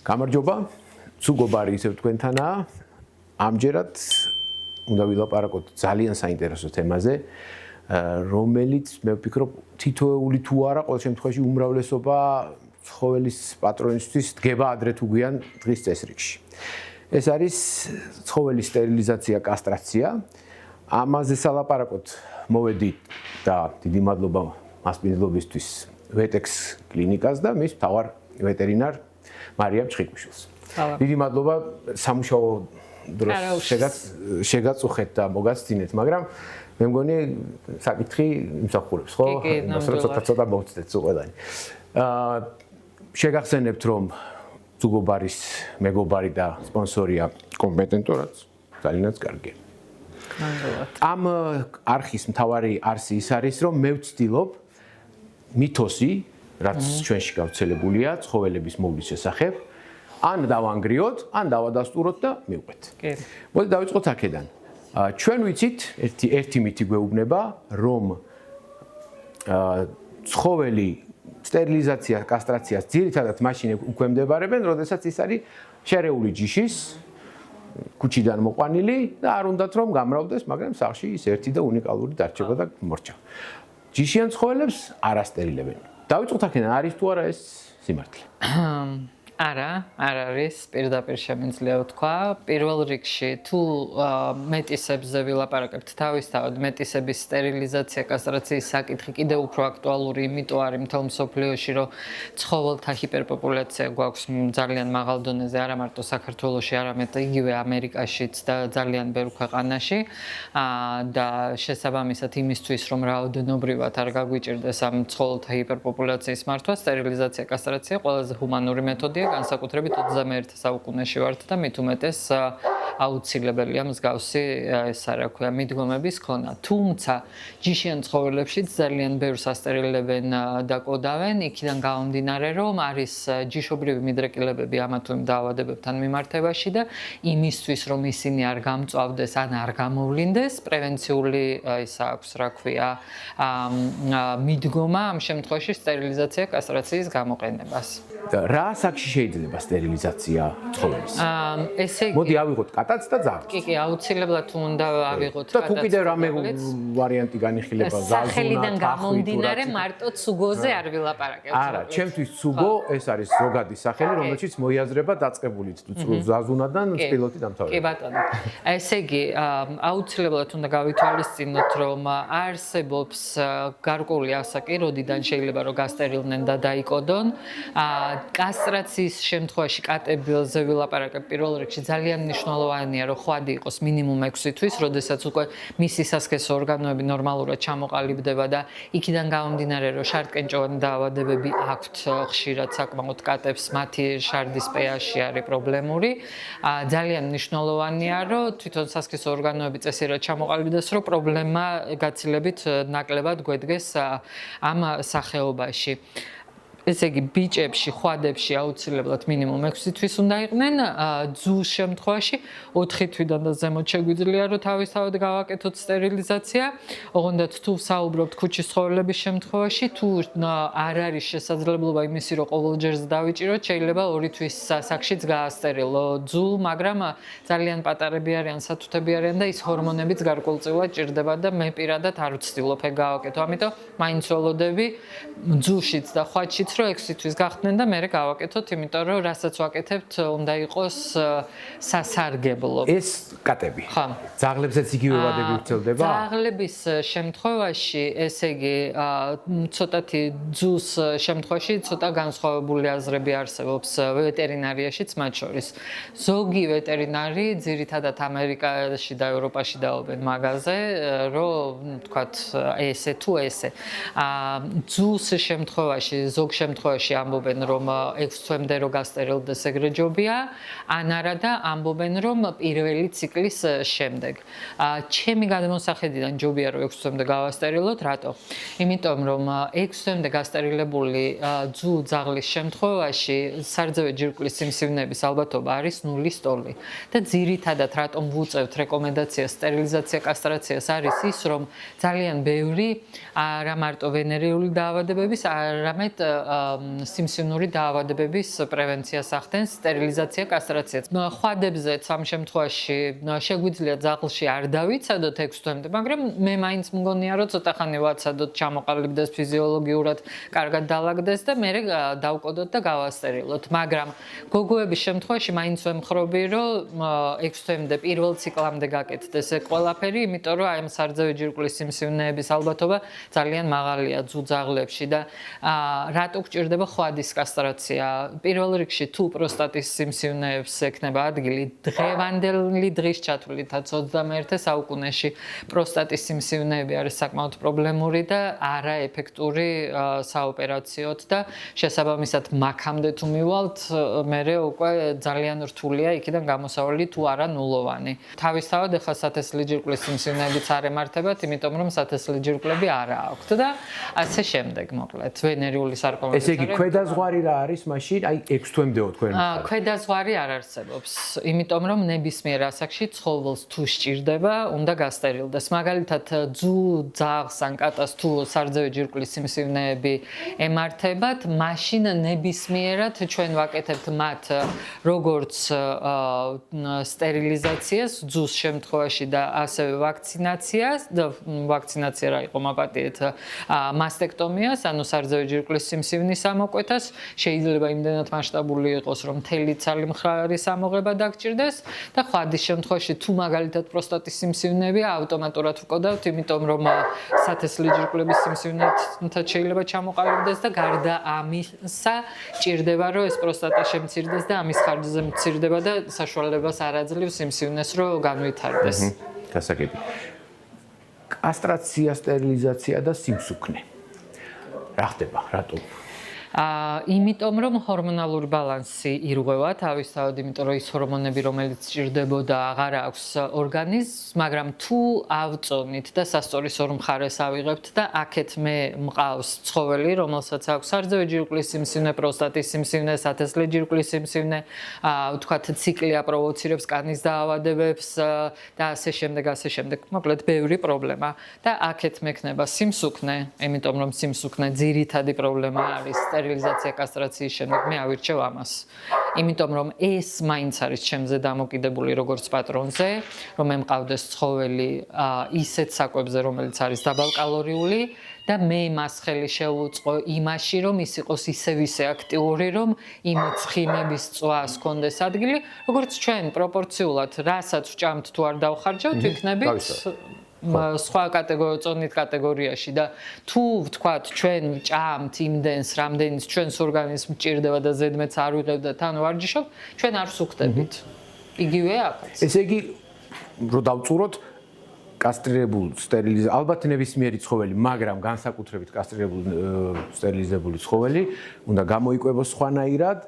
გამარჯობა, ცუგობარი ისევ თქვენთანაა. ამჯერად უნდა ვილაპარაკოთ ძალიან საინტერესო თემაზე, რომელიც მე ვფიქრობ თითოეული თუ არა, ყოველ შემთხვევაში უმრავლესობა ცხოველის პატრონისთვის დგება ადრე თუ გვიან დღის წესრიგში. ეს არის ცხოველის სტერილიზაცია, კასტრაცია. ამაზე სალაპარაკოთ მოვედი და დიდი მადლობა მასპინძლობისთვის ვეტექს კლინიკას და მის მთავარ ვეტერინარ მარიამ ჩხიკვიშვილს. დიდი მადლობა სამუშაო დროს შეგაწუხეთ და მოგასწინეთ, მაგრამ მე მგონი საკითხი იმსახურებს, ხო? ცოტა მოვწდეთ უყედანი. შეგახსენებთ, რომ ცუგობარის მეგობარი და სპონსორია კომპეტენტორაც, ძალიანაც კარგი. ამ არხის მთავარი არსი ის არის, რომ მე ვცდილობ მითოსი, რაც ჩვენში გავრცელებულია ცხოველების მოვლის შესახებ, ან დავანგრიოთ, ან დავადასტუროთ და მივყვეთ. მოდი დავიწყოთ აქედან. ჩვენ ვიცით, ერთი მითი გვეუბნება, რომ ცხოველი სტერილიზაცია, კასტრაციას ძირითადად მაშინ უქვემდებარებენ, როდესაც ის არის შერეული ჯიშის ქუჩიდან მოყვანილი და არ უნდათ რომ გამრავდეს, მაგრამ სახლში ის ერთი და უნიკალური დარჩება და მორჩა. ჯიშიან ცხოველებს არ ასტერილებენ. დავიწყოთ აქედან, არის თუ არა ეს სიმართლე? არა, არ არის, პირდაპირ შემიძლია ვთქვა. პირველ რიგში, თუ მეტისებზე ვილაპარაკებთ თავისთავად, მეტისების სტერილიზაცია, კასტრაციის საკითხი კიდევ უფრო აქტუალური, იმიტომ არის მთელ მსოფლიოში, რომ ცხოველთა ჰიპერპოპულაცია გვაქვს ძალიან მაღალ დონეზე, არა მარტო საქართველოში, არამედ იგივე ამერიკაშიც და ძალიან ბევრ ქვეყანაში. და შესაბამისად იმისთვის, რომ რაოდენობრივად არ გაგვიჭირდეს ამ ცხოველთა ჰიპერპოპულაციის მართვა, სტერილიზაცია, კასტრაცია ყველაზე ჰუმანური მეთოდია. განსაკუთრებით 21 საუკუნეში ვართ და მით უმეტეს აუცილებელია მსგავსი ესა რა ქვია მიდგომების ქონა. თუმცა ჯიშიან ცხოველებშიც ძალიან ბევრს ასტერილებენ და კოდავენ, იქიდან გამომდინარე, რომ არის ჯიშობრივი მიდრეკილებები ამა თუ იმ დაავადებებთან მიმართებაში და იმისთვის, რომ ისინი არ გამწვავდეს ან არ გამოვლინდეს, პრევენციული ისა აქვს რა ქვია მიდგომა ამ შემთხვევაში სტერილიზაცია, კასტრაციის გამოყენებას. რა საკში შეიძლება სტერილიზაცია ცხოველის? ესე იგი მოდი ავიღოთ კატაც და ძაღლს. კი, აუცილებლად უნდა ავიღოთ კატაც. და თუ კიდევ რამე ვარიანტი განიხილება, ზაზუნა, სახელიდან გამომდინარე მარტო ცუგოზე არ ვილაპარაკებ. არა, ჩემთვის ცუგო ეს არის ზოგადი სახელი, რომელშიც მოიაზრება დაწყებულით ზაზუნადან სპილოტი დამთავრება. კი ბატონო. ესე იგი, აუცილებლად უნდა გავითვალისწინოთ, რომ არსებობს გარკვეული ასაკი, როდიდან შეიძლება რომ გასტერილნენ და დაიკოდონ. კასტრაციის შემთხვევაში კატებზე ვილაპარაკებ პირველ რიგში ძალიან მნიშვნელოვანია რომ ხვადი იყოს მინიმუმ 6 თვის, როდესაც უკვე მისი სასქესო ორგანოები ნორმალურად ჩამოყალიბდება და იქიდან გამომდინარე რომ შარდკენჭოვანი დაავადებები აქვთ ხშირად საკმაოდ კატებს, მათი შარდის pH-ი არის პრობლემური. ძალიან მნიშვნელოვანია რომ თვითონ სასქესო ორგანოები წესიერად ჩამოყალიბდეს, რომ პრობლემა გაცილებით ნაკლებად გვედგეს ამ სახეობაში. ესე იგი, ბიჭებში, ხვადებში აუცილებლად მინიმუმ 6 თვის უნდა იყვნენ, ძუს შემთხვევაში 4 თვიდან და ზემოთ შეგვიძლია რომ თავისთავად გავაკეთოთ სტერილიზაცია. ოღონდ თუ საუბრობთ ქუჩის ცხოველების შემთხვევაში, თუ არ არის შესაძლებლობა იმისი, რომ ყოველჯერზე დავიჭიროთ, შეიძლება 2 თვის ასაკშიც გაასტერილო ძუ, მაგრამ ძალიან პატარები არიან, სათუთები არიან და ის ჰორმონებიც გარკვეულწილად ჭირდება და მე პირადად არ ვცდილობ ეგ გავაკეთო. ამიტომ მაინც ველოდები ძუშიც და ხვადშიც რომ 6 თვის გახდნენ და მე გავაკეთოთ, იმიტომ რომ რასაც ვაკეთებთ, უნდა იყოს სასარგებლო. ეს კატები. ხო. ძაღლებსაც იგივე ვადები ვრცელდება? ძაღლების შემთხვევაში, ესე იგი, ცოტათი ძუს შემთხვევაში ცოტა განსხვავებული აზრები არსებობს ვეტერინარიაშიც მათ შორის. ზოგი ვეტერინარი ძირითადად ამერიკაში და ევროპაში დაობენ მაგაზე, რომ თქვათ ესე თუ ესე. ძუს შემთხვევაში, ზოგ შემთხვევაში ამბობენ, რომ 6 თვემდე რო გასტერილდეს ეგრე ჯობია, ან არა და ამბობენ, რომ პირველი ციკლის შემდეგ. ჩემი გადმოსახედიდან ჯობია რომ 6 თვემდე გავასტერილოთ, რატო? იმიტომ რომ 6 თვემდე გასტერილებული ძუ ძაღლის შემთხვევაში სარძევე ჯირკვლის სიმსივნეების ალბათობა არის 0-ის ტოლი. და ძირითადად რატომ ვუწევთ რეკომენდაციას სტერილიზაცია, კასტრაციას არის ის, რომ ძალიან ბევრი არა მარტო ვენერიული დაავადებების, არამედ სიმსივნური დაავადებების პრევენციას ახდენს, სტერილიზაცია, კასტრაცია. ხვადებზეც ამ შემთხვევაში შეგვიძლია ძაღლში არ დავიცადოთ 6 თვემდე, მაგრამ მე მაინც მგონია, რომ ცოტა ხანი ვაცადოთ, ჩამოყალიბდეს ფიზიოლოგიურად, კარგად დაალაგდეს და მე დავკოდოთ და გავასტერილოთ. მაგრამ გოგოების შემთხვევაში მაინც ვემხრობი, რომ 6 თვემდე პირველ ციკლამდე გაკეთდეს ეს ყველაფერი, იმიტომ რომ აი ამ სარძევი ჯირკვლის სიმსივნეების ალბათობა ძალიან მაღალია ძუძაღლებში და რატო გჭირდება ხვადის კასტრაცია? პირველ რიგში თუ პროსტატის სიმსივნეებს ექნება ადგილი, დღევანდელი დღის ჩათვლითაც 21 საუკუნეში პროსტატის სიმსივნეები არის საკმაოდ პრობლემური და არაეფექტური საოპერაციოდ და შესაბამისად მაქამდე თუ მივალთ, მე უკვე ძალიან რთულია იქიდან გამოსავალი თუ არა ნულოვანი. თავისთავად ახლა სათესლი ჯირკვლის სიმსივნეებიც არ ემართებათ, იმიტომ რომ სათესლი ჯირკვლები არა აქვთ და ასე შემდეგ მოკლედ ვენერიული სარკომები. ესე იგი ქვედაზღვარი რა არის მაშინ? აი 6 თვემდეო თქვენ. ქვედაზღვარი არ არსებობს, იმიტომ რომ ნებისმიერ ასაკში ცხოველს თუ სჭირდება, უნდა გასტერილდეს. მაგალითად, ძაღლს ან კატას თუ სარძევი ჯირკვლის სიმსივნეები ემართებათ, მაშინ ნებისმიერად ჩვენ ვაკეთებთ მათ როგორც სტერილიზაციას ძუს შემთხვევაში და ასევე ვაქცინაციას და ვაქცინაცია რა იყო მაპატიეთ მასტექტომიას, ანუ სარძევი ჯირკვლის სიმსივნის ამოკვეთას, შეიძლება იმდენად მასშტაბური იყოს, რომ მთელი ცალი მხარის ამოღება დაგჭირდეს და ხვადის შემთხვევაში თუ მაგალითად პროსტატის სიმსივნეებია, ავტომატურად ვკოდავთ, იმიტომ რომ სათესლი ჯირკვლების სიმსივნეთთან შეიძლება ჩამოყალიბდეს და გარდა ამისა ჭირდება, რომ ეს პროსტატა შემცირდეს და ამის ხარჯზე მცირდება და საშუალებას არ აძლევს სიმსივნეს, რომ განვითარდეს. გასაგები. კასტრაცია, სტერილიზაცია და სიმსუქნე. რა ხდება? რატო? იმიტომ რომ ჰორმონალური ბალანსი ირღვევა თავისთავად, იმიტომ რომ ის ჰორმონები, რომელიც სჭირდებოდა, აღარ აქვს ორგანიზმს, მაგრამ თუ ავწონით და სასწორის ორ მხარეს ავიღებთ და აქეთ მე მყავს ცხოველი, რომელსაც აქვს სარძევი ჯირკვლის სიმსივნე, პროსტატის სიმსივნე, სათესლი ჯირკვლის სიმსივნე, ვთქვათ, ციკლი აპროვოცირებს კანის დაავადებებს და ასე შემდეგ, მოკლედ ბევრი პრობლემა და აქეთ მექნება სიმსუქნე, იმიტომ რომ სიმსუქნე ძირითადი პრობლემა არის სტერილიზაცია, კასტრაციის შემდეგ მე ავირჩევ ამას. იმიტომ რომ ეს მაინც არის ჩემზე დამოკიდებული როგორც პატრონზე, რომ მე მყავდეს ცხოველი ისეთ საკვებზე, რომელიც არის დაბალკალორიული და მე მას ხელი შევუწყო იმაში, რომ ის იყოს ისე აქტიური, რომ იმ ცხიმების წვას კონდეს ადგილი, როგორც ჩვენ პროპორციულად, რასაც ვჭამთ თუ არ დავხარჯავთ, ვიქნებით სხვა წონით კატეგორიაში და თუ ვთქვათ ჩვენ ჭამთ იმდენს, რამდენიც ჩვენს ორგანიზმს მჭირდება და ზედმეტს არ ვიღებდათ ან ვარჯიშობთ, ჩვენ არ ვსუქდებით. იგივეა აქაც. ესე იგი, რომ დავწუროთ, კასტრირებულ, სტერილიზებული, ალბათ ნებისმიერი ცხოველი, მაგრამ განსაკუთრებით კასტრირებული, სტერილიზებული ცხოველი უნდა გამოიკვებოს სხვანაირად.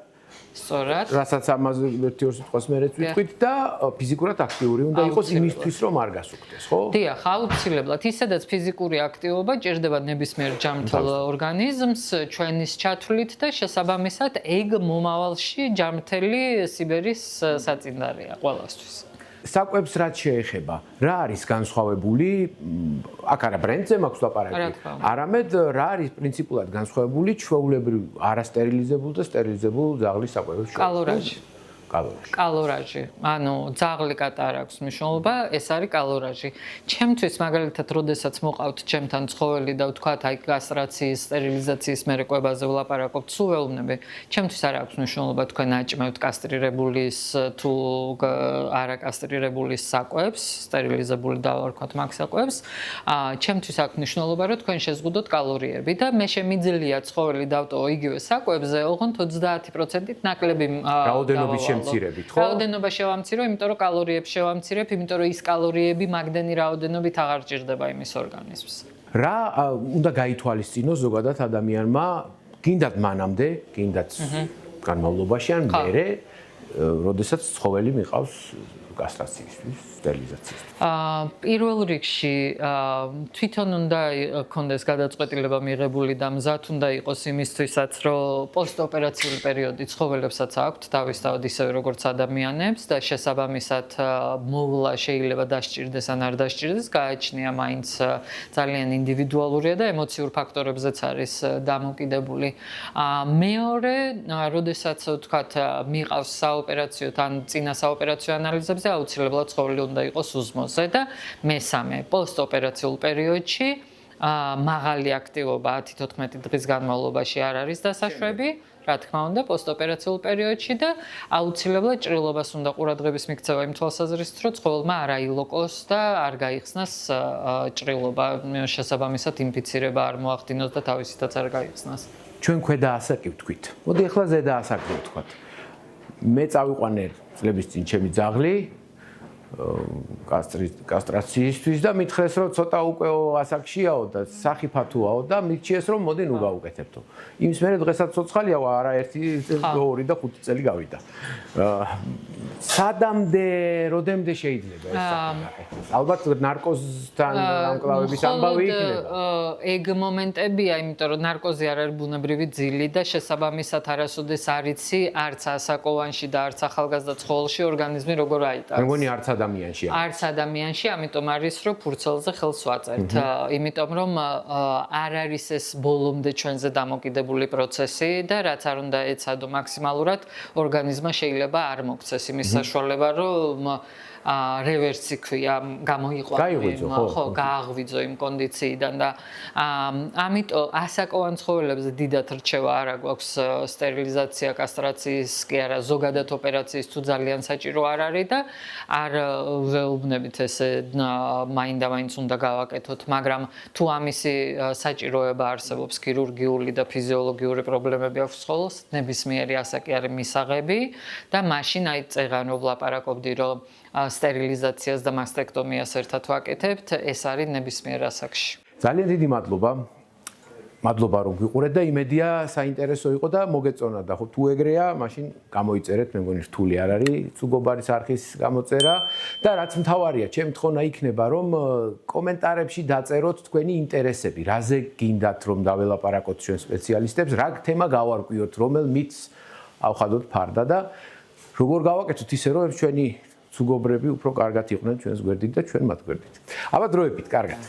სწორად. რასაც ამაზე ერთ-ორ სიტყვას მერეც ვიტყვით და ფიზიკურად აქტიური უნდა იყოს იმისთვის, რომ არ გასუქდეს, ხო? დიახ, აუცილებლად. ისედაც ფიზიკური აქტივობა ჭირდება ნებისმიერ ჯანმრთელ ორგანიზმს ჩვენის ჩათვლით და შესაბამისად ეგ მომავალში ჯანმრთელი სიბერის საწინდარეა ყველასთვის. საკვებს რაც შეეხება, რა არის განსხვავებული? აქ არა ბრენდზე მაქვს ლაპარაკი. არამედ რა არის პრინციპულად განსხვავებული ჩვეულებრივ არასტერილიზებულ და სტერილიზებულ ძაღლის საკვებს შორის? კალორაჟი. კალორაჟი. ანუ ძაღლი კატა არ აქვს მნიშვნელობა, ეს არის კალორაჟი. ჩემთვის მაგალითად, როდესაც მოყავთ ჩემთან ცხოველი და ვთქვათ, აი კასტრაციის, სტერილიზაციის მერე კვებაზე ვლაპარაკობთ, სულ ველოვნები. ჩემთვის არ აქვს მნიშვნელობა თქვენ აჭმევთ კასტრირებულის თუ არაკასტრირებულის საკვებს, სტერილიზებული და ვთქვათ მაგ საკვებს. ჩემთვის აქვს მნიშვნელობა, რომ თქვენ შეზღუდოთ კალორიები და მე შემიძლია ცხოველი დავტოვო იგივე საკვებზე, ოღონდ 30%-ით ნაკლები რაოდენობის შემცირებით, ხო? რაოდენობა შევამცირო, იმიტომ რომ კალორიებს შევამცირებ, იმიტომ რომ ის კალორიები მაგდენი რაოდენობით აღარ ჭირდება იმის ორგანიზმს. რა უნდა გაითვალისწინოს ზოგადად ადამიანმა, გინდათ მანამდე, გინდათ განმავლობაში ან მერე, როდესაც ცხოველი მიყავს კასტრაციისთვის, სტერილიზაციისთვის? პირველ რიგში თვითონ უნდა კონდეს გადაწყვეტილება მიღებული და მზად უნდა იყოს იმისთვისაც, რომ პოსტოპერაციული პერიოდი ცხოველებსაც აქვთ თავისთავად ისევე როგორც ადამიანებს და შესაბამისად მოვლა შეიძლება დასჭირდეს ან არ დასჭირდეს, გააჩნია მაინც ძალიან ინდივიდუალურია და ემოციურ ფაქტორებზეც არის დამოკიდებული. მეორე, როდესაც ვთქვათ, მიყავს საოპერაციო ან წინა საოპერაციო ანალიზებზე, აუცილებლად ცხოველი უნდა იყოს უზმოზე და მესამე, პოსტოპერაციულ პერიოდში მაღალი აქტივობა 10-14 დღის განმავლობაში არ არის დასაშვები, რა თქმა უნდა, პოსტოპერაციულ პერიოდში და აუცილებლად ჭრილობას უნდა ყურადღების მიქცევა იმ თვალსაზრისით, რომ ცხოველმა არ აილოკოს და არ გაიხსნას ჭრილობა, შესაბამისად ინფიცირება არ მოახდინოს და თავისითაც არ გაიხსნას. ჩვენ ქვედა ასაკი ვთქვით. მოდი ახლა ზედა ასაკი ვთქვათ. მე წავიყვანე წლების წინ ჩემი ძაღლი კასტრაციისთვის და მითხრეს რომ ცოტა უკვე ასაკშიაო და სახიფათოაო და მიჩიეს რომ მოდი ნუ გავუკეთებთო. იმის მერე დღესაც ცოცხალია, არა 1, 2 და 5 წელი გავიდა. სადამდე, როდემდე შეიძლება ეს საკითხი? ალბათ ნარკოზთან ამკლავების ამბავი იქნება. ეგ მომენტებია, იმიტომ რომ ნარკოზი არ არის ბუნებრივი ძილი და შესაბამისად არასოდეს არ იცი არც ასაკოვანში და არც ახალგაზრდა ცხოველში ორგანიზმი როგორ აიტანს. მე მგონი არც ადამიანში. არც ადამიანში, ამიტომ არის რომ ფურცელზე ხელს ვაწერთ. იმიტომ რომ არ არის ეს ბოლომდე ჩვენზე დამოკიდებული პროცესი და რაც არ უნდა ეცადო მაქსიმალურად ორგანიზმმა შეიძლება არ მოქცეს იმის საშუალება, რომ რევერსი ქვია, გამოიყვანო, გააღვიძო იმ კონდიციიდან და ამიტომ ასაკოვან ცხოველებზე დიდად რჩევა არ აქვს სტერილიზაცია, კასტრაციის კი არა, ზოგადად ოპერაციის თუ ძალიან საჭირო არ არის და არ ვეუბნებით ესე მაინდა-მაინც უნდა გავაკეთოთ, მაგრამ თუ ამისი საჭიროება არსებობს, ქირურგიული და ფიზიოლოგიური პრობლემები აქვს ცხოველს, ნებისმიერი ასაკი არის მისაღები და მაშინ აი წეღანო ვლაპარაკობდი, რომ სტერილიზაციას და მასტექტომიას ერთად ვაკეთებთ, ეს არის ნებისმიერ ასაკში. ძალიან დიდი მადლობა. მადლობა რომ გიყურეთ და იმედია საინტერესო იყო და მოგეწონა და ხო თუ ეგრეა, მაშინ გამოიწერეთ, მე მგონი რთული არ არის ცუგობარის არხის გამოწერა და რაც მთავარია, ჩემი თხოვნა იქნება რომ კომენტარებში დაწეროთ თქვენი ინტერესები, რაზე გინდათ რომ დაველაპარაკოთ ჩვენ სპეციალისტებს, რა თემა გავარკვიოთ, რომელ მითს ავხადოთ ფარდა და როგორ გავაკეთოთ ისე რომ ჩვენი ცუგობრები უფრო კარგად იყვნენ ჩვენს გვერდით და ჩვენ მათ გვერდით. აბა დროებით, კარგად.